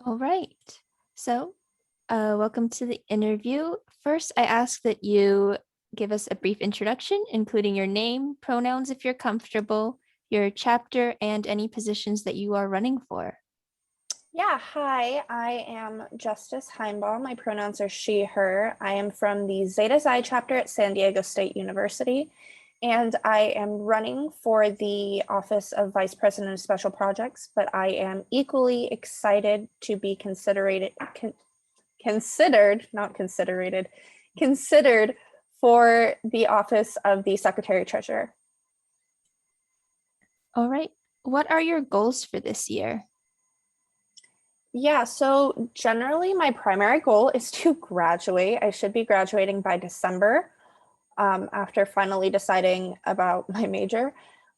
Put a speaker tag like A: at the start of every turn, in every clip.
A: All right. So, welcome to the interview. First, I ask that you give us a brief introduction, including your name, pronouns if you're comfortable, your chapter, and any positions that you are running for.
B: Yeah, hi, I am Justyce Himebaugh. My pronouns are she, her. I am from the Zeta Xi chapter at San Diego State University, and I am running for the office of Vice President of Special Projects, but I am equally excited to be considered for the office of the Secretary Treasurer.
A: All right. What are your goals for this year?
B: Yeah, so generally my primary goal is to graduate. I should be graduating by December after finally deciding about my major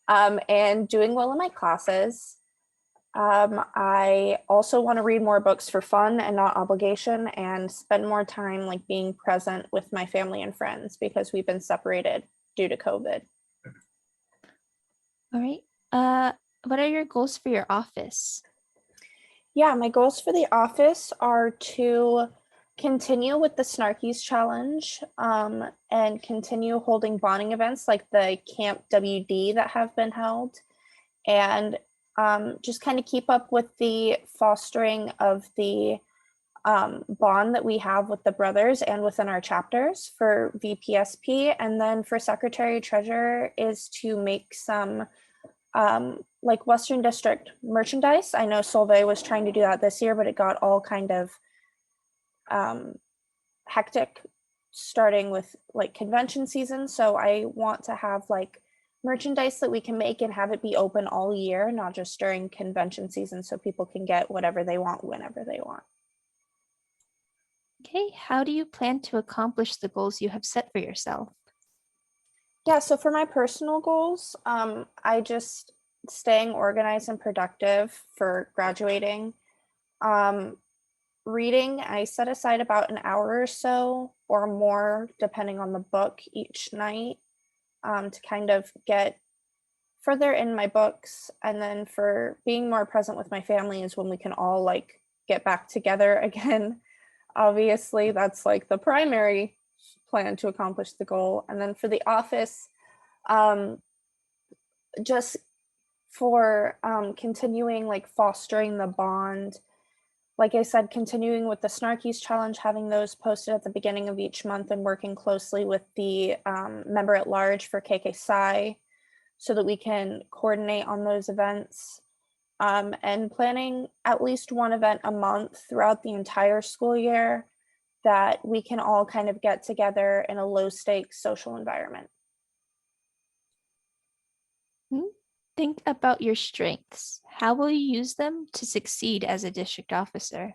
B: and doing well in my classes. I also want to read more books for fun and not obligation and spend more time like being present with my family and friends because we've been separated due to COVID.
A: All right. What are your goals for your office?
B: Yeah, my goals for the office are to continue with the Snarkies challenge and continue holding bonding events like the Camp WD that have been held, and just kind of keep up with the fostering of the bond that we have with the brothers and within our chapters for VPSP. And then for Secretary Treasurer is to make some like Western District merchandise. I know Solvay was trying to do that this year, but it got all kind of hectic starting with like convention season. So I want to have like merchandise that we can make and have it be open all year, not just during convention season, so people can get whatever they want whenever they want.
A: Okay. How do you plan to accomplish the goals you have set for yourself?
B: Yeah, so for my personal goals, I just staying organized and productive for graduating. Um, Reading, I set aside about an hour or so or more, depending on the book each night, to kind of get further in my books. And then for being more present with my family is when we can all like get back together again. Obviously, that's like the primary plan to accomplish the goal. And then for the office, um, just for continuing like fostering the bond. Like I said, continuing with the Snarkies challenge, having those posted at the beginning of each month and working closely with the member at large for KK Psi so that we can coordinate on those events, and planning at least one event a month throughout the entire school year that we can all kind of get together in a low stakes social environment.
A: Think about your strengths. How will you use them to succeed as a district officer?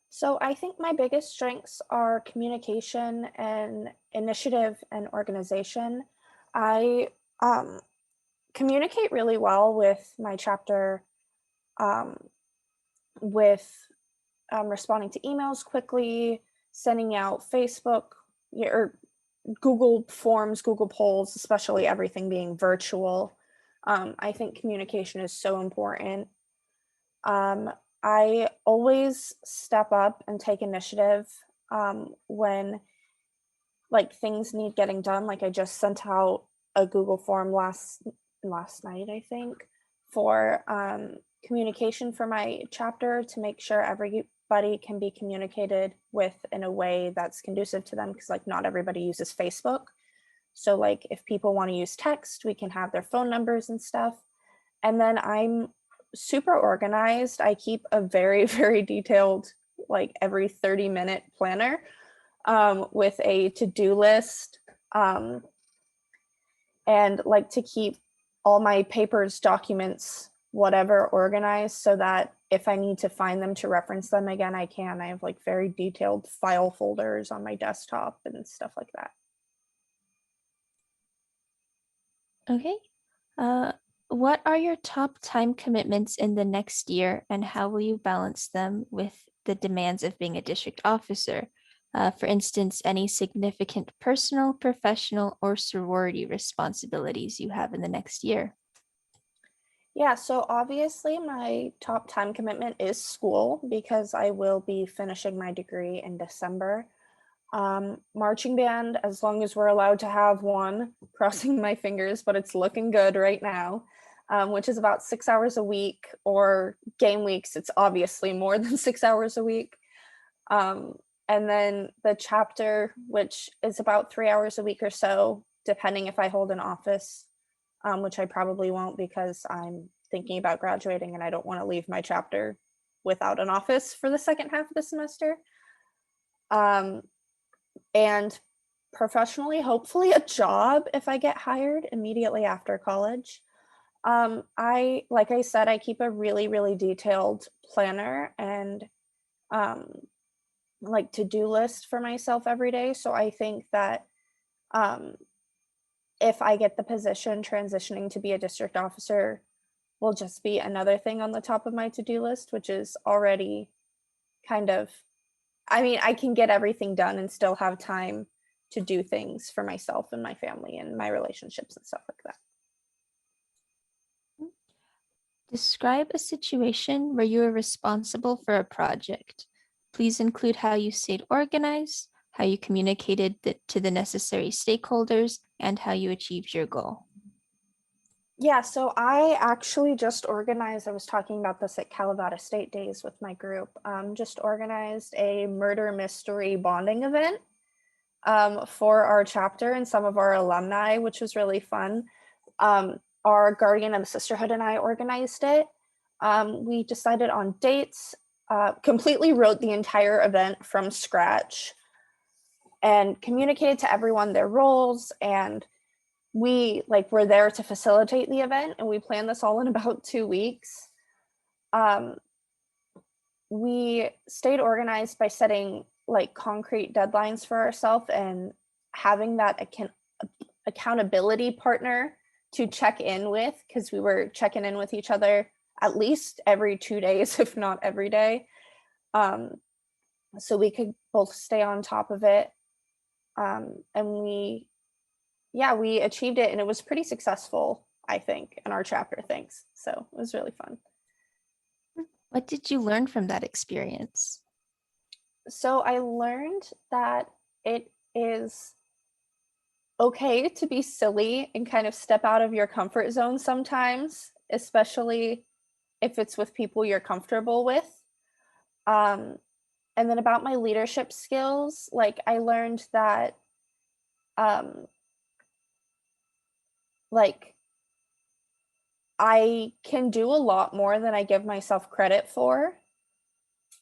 B: So I think my biggest strengths are communication and initiative and organization. I communicate really well with my chapter, um, with responding to emails quickly, sending out Facebook or Google Forms, Google Polls, especially everything being virtual. I think communication is so important. Um, I always step up and take initiative when like things need getting done. Like I just sent out a Google form last night, I think, for communication for my chapter to make sure everybody can be communicated with in a way that's conducive to them, because like not everybody uses Facebook. So like if people want to use text, we can have their phone numbers and stuff. And then I'm super organized. I keep a very, very detailed, like every 30-minute planner with a to-do list, and like to keep all my papers, documents, whatever organized so that if I need to find them to reference them again, I can. I have like very detailed file folders on my desktop and stuff like that.
A: Okay. Uh, what are your top time commitments in the next year, and how will you balance them with the demands of being a district officer? For instance, any significant personal, professional, or sorority responsibilities you have in the next year?
B: Yeah, so obviously my top time commitment is school because I will be finishing my degree in December. Marching band, as long as we're allowed to have one, crossing my fingers, but it's looking good right now, which is about 6 hours a week, or game weeks, it's obviously more than 6 hours a week. Um, and then the chapter, which is about 3 hours a week or so, depending if I hold an office, which I probably won't because I'm thinking about graduating and I don't want to leave my chapter without an office for the second half of the semester. Um, and professionally, hopefully a job if I get hired immediately after college. Like I said, I keep a really, really detailed planner and um, like to-do list for myself every day. So I think that um, if I get the position, transitioning to be a district officer will just be another thing on the top of my to-do list, which is already kind of, I mean, I can get everything done and still have time to do things for myself and my family and my relationships and stuff like that.
A: Describe a situation where you were responsible for a project. Please include how you stayed organized, how you communicated to the necessary stakeholders, and how you achieved your goal.
B: Yeah, so I actually just organized, I was talking about this at Calavada State Days with my group, just organized a murder mystery bonding event for our chapter and some of our alumni, which was really fun. Our guardian of the sisterhood and I organized it. We decided on dates, completely wrote the entire event from scratch, and communicated to everyone their roles. And we were there to facilitate the event, and we planned this all in about 2 weeks. Um, we stayed organized by setting concrete deadlines for ourselves and having that accountability partner to check in with, because we were checking in with each other at least every 2 days, if not every day. So we could both stay on top of it. And we achieved it, and it was pretty successful, I think, in our chapter. Thanks. So it was really fun.
A: What did you learn from that experience?
B: So I learned that it is okay to be silly and kind of step out of your comfort zone sometimes, especially if it's with people you're comfortable with. Um, and then about my leadership skills, I learned that um, like I can do a lot more than I give myself credit for,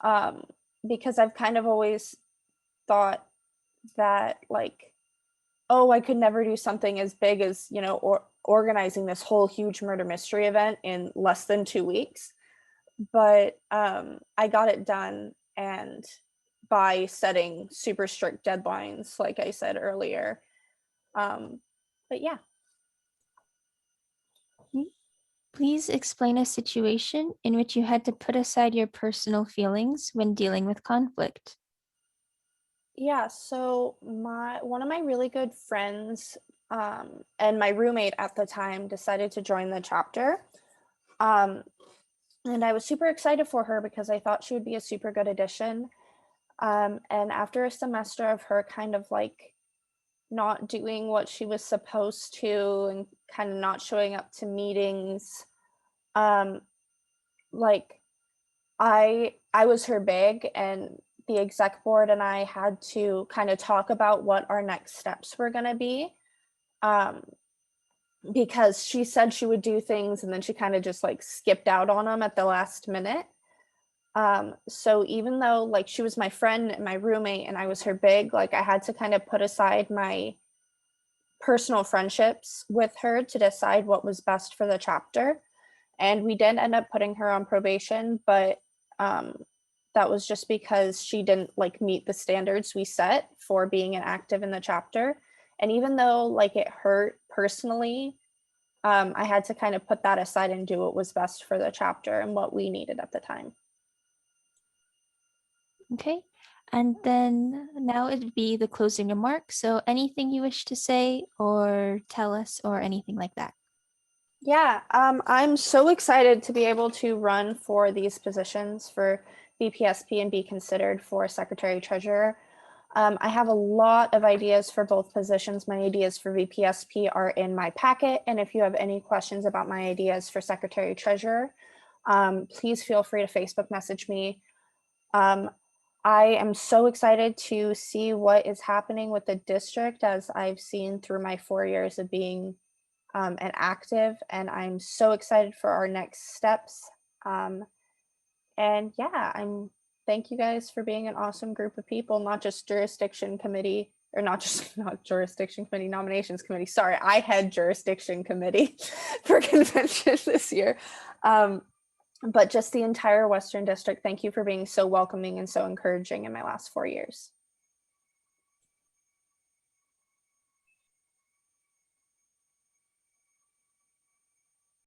B: um, because I've kind of always thought that oh, I could never do something as big as, or organizing this whole huge murder mystery event in less than 2 weeks. But I got it done, and by setting super strict deadlines, like I said earlier. But yeah.
A: Please explain a situation in which you had to put aside your personal feelings when dealing with conflict.
B: Yeah, so one of my really good friends and my roommate at the time decided to join the chapter. Um, and I was super excited for her because I thought she would be a super good addition. And after a semester of her kind of not doing what she was supposed to and kind of not showing up to meetings, um, like I was her big, and the exec board and I had to kind of talk about what our next steps were going to be. Um, because she said she would do things and then she kind of just skipped out on them at the last minute. So even though she was my friend and my roommate and I was her big, I had to kind of put aside my personal friendships with her to decide what was best for the chapter. And we did end up putting her on probation, but that was just because she didn't meet the standards we set for being an active in the chapter. And even though it hurt personally, I had to kind of put that aside and do what was best for the chapter and what we needed at the time.
A: Okay. And then now it'd be the closing remarks. So anything you wish to say or tell us or anything like that.
B: Yeah, I'm so excited to be able to run for these positions for VPSP and be considered for Secretary Treasurer. I have a lot of ideas for both positions. My ideas for VPSP are in my packet, and if you have any questions about my ideas for Secretary Treasurer, please feel free to Facebook message me. Um, I am so excited to see what is happening with the district, as I've seen through my 4 years of being and active, and I'm so excited for our next steps. Um, and yeah, thank you guys for being an awesome group of people, not just jurisdiction committee, or not just not jurisdiction committee, nominations committee. Sorry, I had jurisdiction committee for convention this year. But just the entire Western District. Thank you for being so welcoming and so encouraging in my last 4 years.